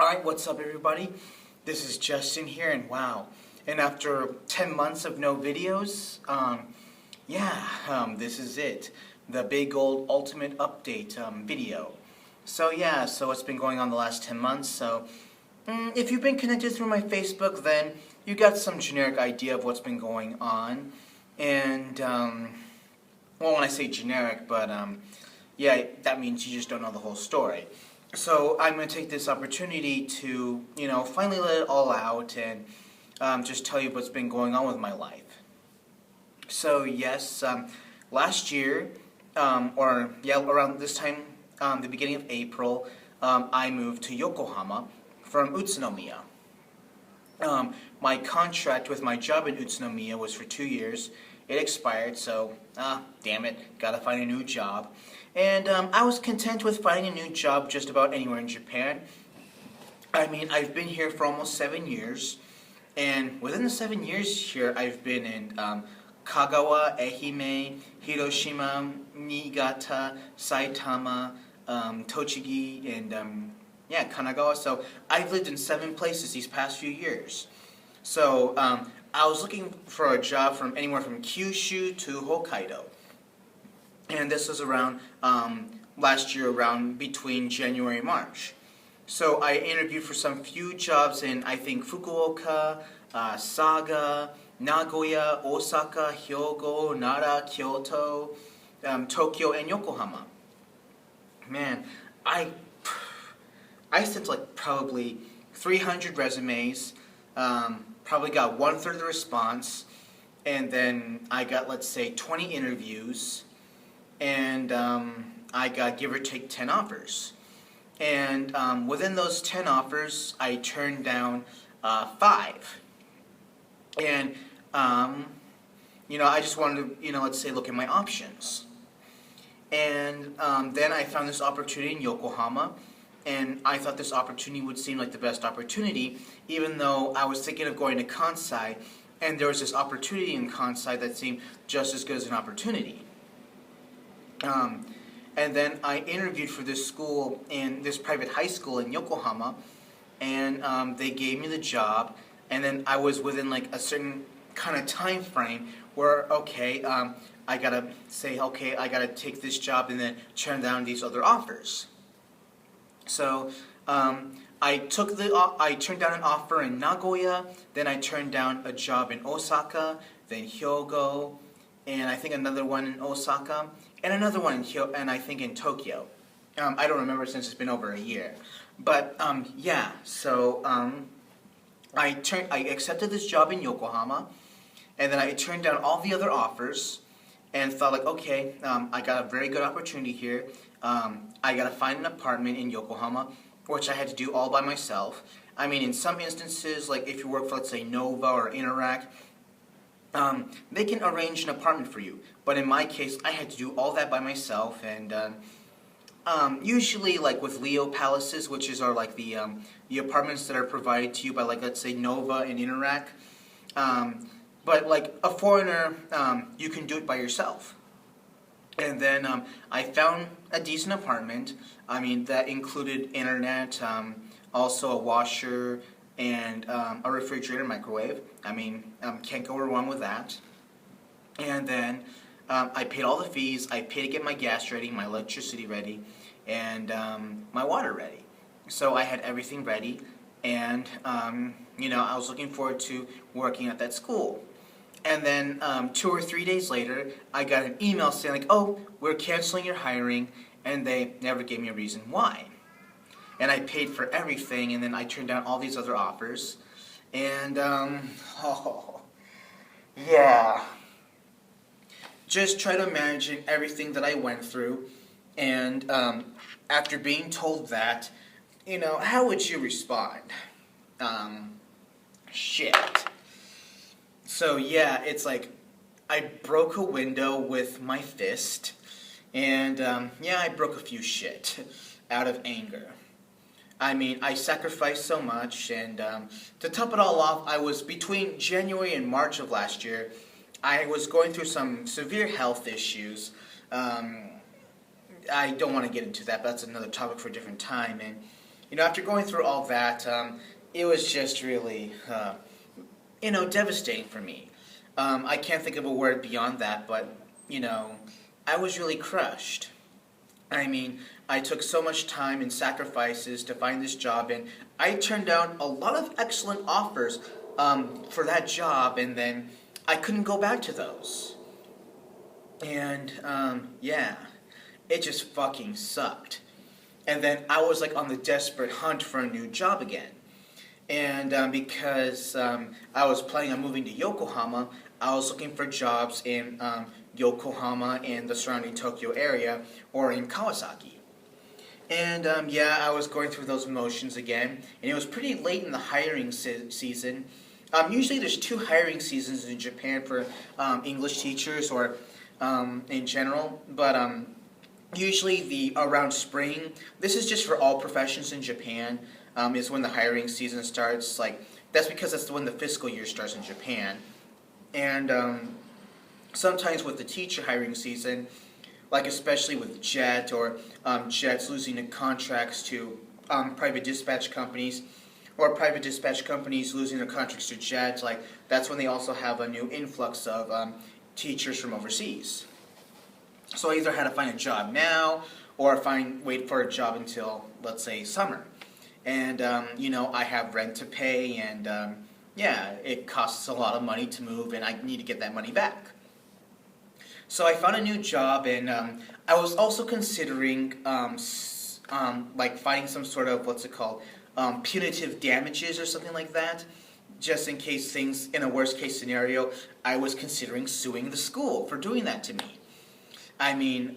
Alright, what's up everybody? This is Justin here, and wow. And after 10 months of no videos, this is it. The big old ultimate update video. So yeah, so what's been going on the last 10 months, so if you've been connected through my Facebook, then you got some generic idea of what's been going on. And, well, when I say generic, but yeah, that means you just don't know the whole story. So I'm going to take this opportunity to, finally let it all out and just tell you what's been going on with my life. So yes, last year, around this time, the beginning of April, I moved to Yokohama from Utsunomiya. My contract with my job in Utsunomiya was for 2 years. It expired, so, damn it, gotta find a new job. And I was content with finding a new job just about anywhere in Japan. I mean, I've been here for almost 7 years, and within the 7 years here, I've been in Kagawa, Ehime, Hiroshima, Niigata, Saitama, Tochigi, and Kanagawa. So I've lived in 7 places these past few years. So I was looking for a job from anywhere from Kyushu to Hokkaido. And this was around last year, around between January and March. So I interviewed for some few jobs in, I think, Fukuoka, Saga, Nagoya, Osaka, Hyogo, Nara, Kyoto, Tokyo, and Yokohama. Man, I sent like probably 300 resumes, probably got 1/3 of the response, and then I got, let's say, 20 interviews, and I got, give or take, 10 offers. And within those 10 offers, I turned down 5. And, I just wanted to, let's say, look at my options. And then I found this opportunity in Yokohama, and I thought this opportunity would seem like the best opportunity, even though I was thinking of going to Kansai, and there was this opportunity in Kansai that seemed just as good as an opportunity. And then I interviewed for this school in this private high school in Yokohama, and they gave me the job, and then I was within like a certain kind of time frame where, okay, I gotta say, okay, I gotta take this job and then turn down these other offers. So I turned down an offer in Nagoya, then I turned down a job in Osaka, then Hyogo, and I think another one in Osaka, and another one in I think in Tokyo. I don't remember since it's been over a year. But so I accepted this job in Yokohama, and then I turned down all the other offers, and thought like, okay, I got a very good opportunity here. I gotta find an apartment in Yokohama, which I had to do all by myself. I mean, in some instances, like if you work for, let's say, Nova or Interact, they can arrange an apartment for you. But in my case, I had to do all that by myself, and usually, like with Leo Palaces, which are like the apartments that are provided to you by, like, let's say, Nova and Interact. But like a foreigner, you can do it by yourself. And then I found a decent apartment. I mean, that included internet, also a washer, and a refrigerator, microwave. I mean, can't go wrong with that. And then I paid all the fees. I paid to get my gas ready, my electricity ready, and my water ready. So I had everything ready, and I was looking forward to working at that school. And then 2 or 3 days later, I got an email saying like, oh, we're canceling your hiring, and they never gave me a reason why. And I paid for everything, and then I turned down all these other offers. And, just try to imagine everything that I went through, and after being told that, how would you respond? Shit. So yeah, it's like I broke a window with my fist, and I broke a few shit out of anger. I mean, I sacrificed so much, and to top it all off, I was between January and March of last year, I was going through some severe health issues. I don't want to get into that, but that's another topic for a different time. And after going through all that, it was just really, devastating for me. I can't think of a word beyond that, but, I was really crushed. I mean, I took so much time and sacrifices to find this job, and I turned down a lot of excellent offers for that job, and then I couldn't go back to those. And, yeah, it just fucking sucked. And then I was like on the desperate hunt for a new job again. And because I was planning on moving to Yokohama, I was looking for jobs in Yokohama and the surrounding Tokyo area, or in Kawasaki. And yeah, I was going through those motions again, and it was pretty late in the hiring season. Usually there's 2 hiring seasons in Japan for English teachers, or in general, but usually around spring, this is just for all professions in Japan, is when the hiring season starts. Like, that's because that's when the fiscal year starts in Japan. And sometimes with the teacher hiring season, like especially with JET, or JET's losing the contracts to private dispatch companies, or private dispatch companies losing their contracts to JET, like that's when they also have a new influx of teachers from overseas. So I either had to find a job now, or wait for a job until, let's say, summer. And I have rent to pay, and yeah, it costs a lot of money to move, and I need to get that money back. So I found a new job, and I was also considering like finding some sort of, what's it called, punitive damages or something like that, just in case things, in a worst case scenario, I was considering suing the school for doing that to me. I mean,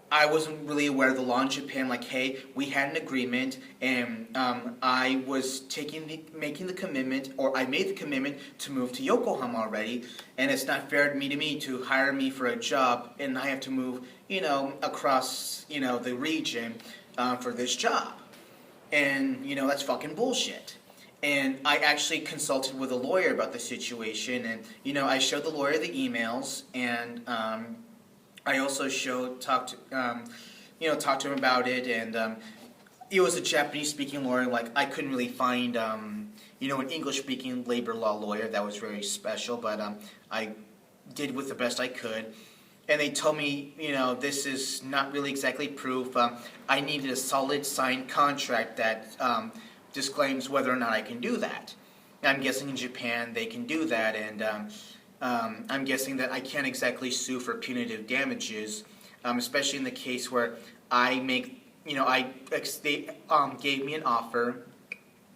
I wasn't really aware of the law in Japan, like, hey, we had an agreement, and I was making the commitment, or I made the commitment to move to Yokohama already, and it's not fair to me to hire me for a job, and I have to move, across, the region for this job. And, that's fucking bullshit. And I actually consulted with a lawyer about the situation, and, I showed the lawyer the emails, and I also talked to him about it, and he was a Japanese-speaking lawyer. Like, I couldn't really find, an English-speaking labor law lawyer that was very special, but I did with the best I could. And they told me, this is not really exactly proof. I needed a solid signed contract that disclaims whether or not I can do that. I'm guessing in Japan they can do that, and I'm guessing that I can't exactly sue for punitive damages, especially in the case where they gave me an offer,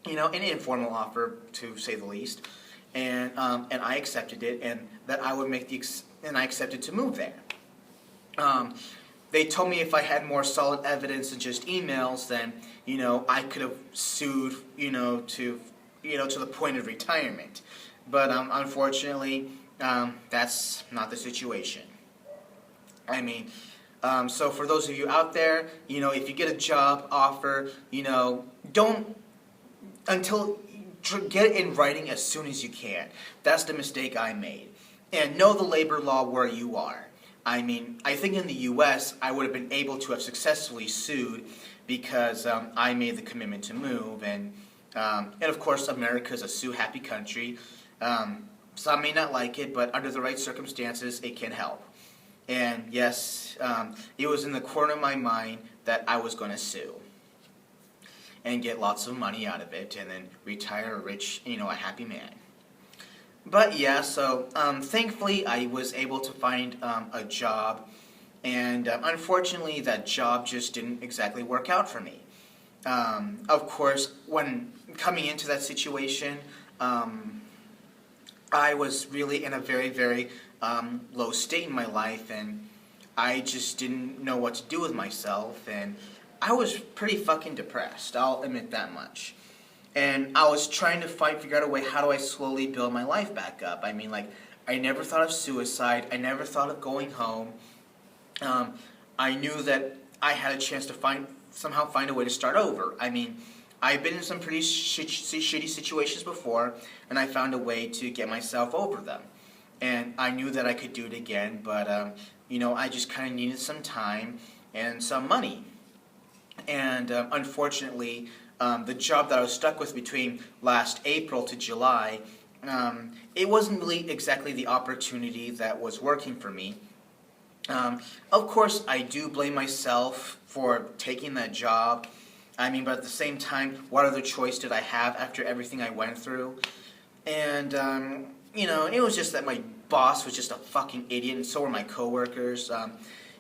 an informal offer to say the least, and I accepted it, and that I would and I accepted to move there. They told me if I had more solid evidence than just emails, then I could have sued, to the point of retirement. But unfortunately, that's not the situation. I mean, so for those of you out there, if you get a job offer, don't get it in writing as soon as you can. That's the mistake I made. And know the labor law where you are. I mean, I think in the U.S. I would have been able to have successfully sued because I made the commitment to move, and of course America's a sue-happy country. Some may not like it, but under the right circumstances, it can help. And yes, it was in the corner of my mind that I was going to sue and get lots of money out of it, and then retire a rich, a happy man. But yeah, so thankfully I was able to find a job, and unfortunately that job just didn't exactly work out for me. Of course, when coming into that situation, I was really in a very, very low state in my life, and I just didn't know what to do with myself, and I was pretty fucking depressed, I'll admit that much. And I was trying to figure out a way, how do I slowly build my life back up? I mean, like, I never thought of suicide, I never thought of going home. I knew that I had a chance to somehow find a way to start over. I mean, I've been in some pretty shitty situations before, and I found a way to get myself over them. And I knew that I could do it again, but, I just kind of needed some time and some money. And unfortunately, the job that I was stuck with between last April to July, it wasn't really exactly the opportunity that was working for me. Of course, I do blame myself for taking that job. I mean, but at the same time, what other choice did I have after everything I went through? And, it was just that my boss was just a fucking idiot, and so were my coworkers. I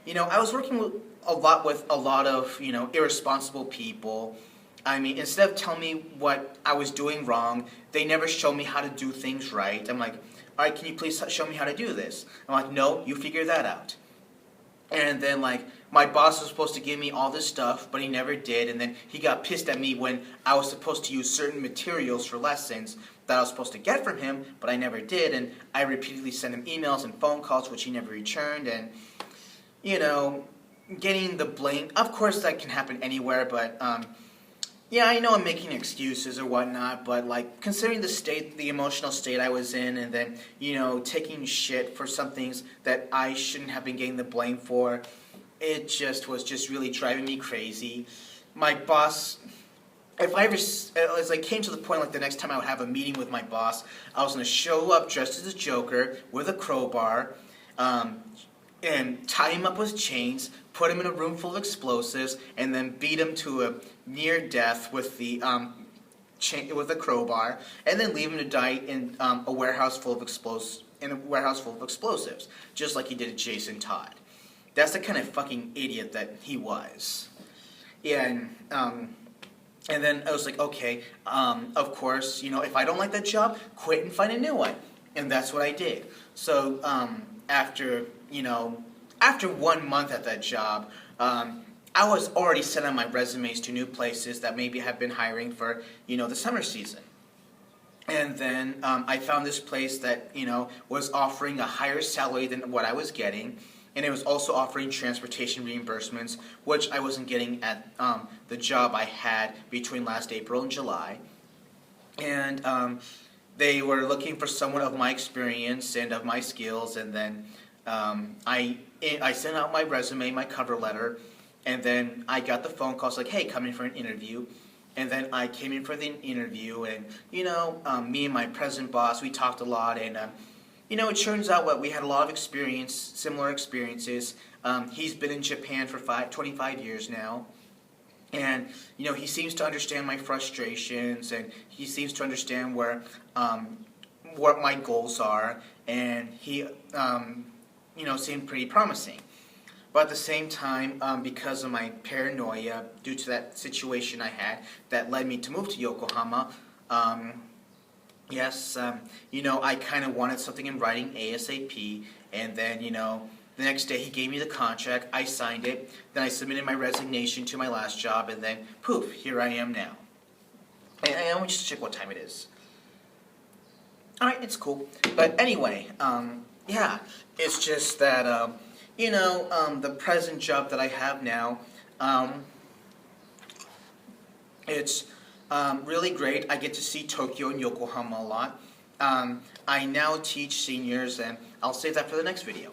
was working with a lot of, irresponsible people. I mean, instead of telling me what I was doing wrong, they never showed me how to do things right. I'm like, all right, can you please show me how to do this? I'm like, no, you figure that out. And then, my boss was supposed to give me all this stuff, but he never did. And then he got pissed at me when I was supposed to use certain materials for lessons that I was supposed to get from him, but I never did. And I repeatedly sent him emails and phone calls, which he never returned. And, getting the blame, of course that can happen anywhere, but, yeah, I know I'm making excuses or whatnot, but, considering the emotional state I was in, and then, taking shit for some things that I shouldn't have been getting the blame for, it just was just really driving me crazy. My boss, if I ever, as I came to the point, the next time I would have a meeting with my boss, I was going to show up dressed as a Joker with a crowbar, and tie him up with chains, put him in a room full of explosives, and then beat him to a near death with the with a crowbar, and then leave him to die in a warehouse full of explosives, just like he did to Jason Todd. That's the kind of fucking idiot that he was. Yeah, and then I was like, okay, of course, if I don't like that job, quit and find a new one, and that's what I did. So after 1 month at that job, I was already sending my resumes to new places that maybe have been hiring for, the summer season. And then I found this place that, was offering a higher salary than what I was getting, and it was also offering transportation reimbursements, which I wasn't getting at the job I had between last April and July. And they were looking for someone of my experience and of my skills, and then I sent out my resume, my cover letter, and then I got the phone calls like, hey, come in for an interview. And then I came in for the interview, and, me and my present boss, we talked a lot, and, it turns out that we had a lot of similar experiences. He's been in Japan for 25 years now, and, he seems to understand my frustrations, and he seems to understand what my goals are, and he, seemed pretty promising. But at the same time, because of my paranoia due to that situation I had that led me to move to Yokohama, I kind of wanted something in writing ASAP, and then, the next day he gave me the contract, I signed it, then I submitted my resignation to my last job, and then, poof, here I am now. And let me just check what time it is. Alright, it's cool. But anyway, it's just that, the present job that I have now, it's really great. I get to see Tokyo and Yokohama a lot. I now teach seniors, and I'll save that for the next video.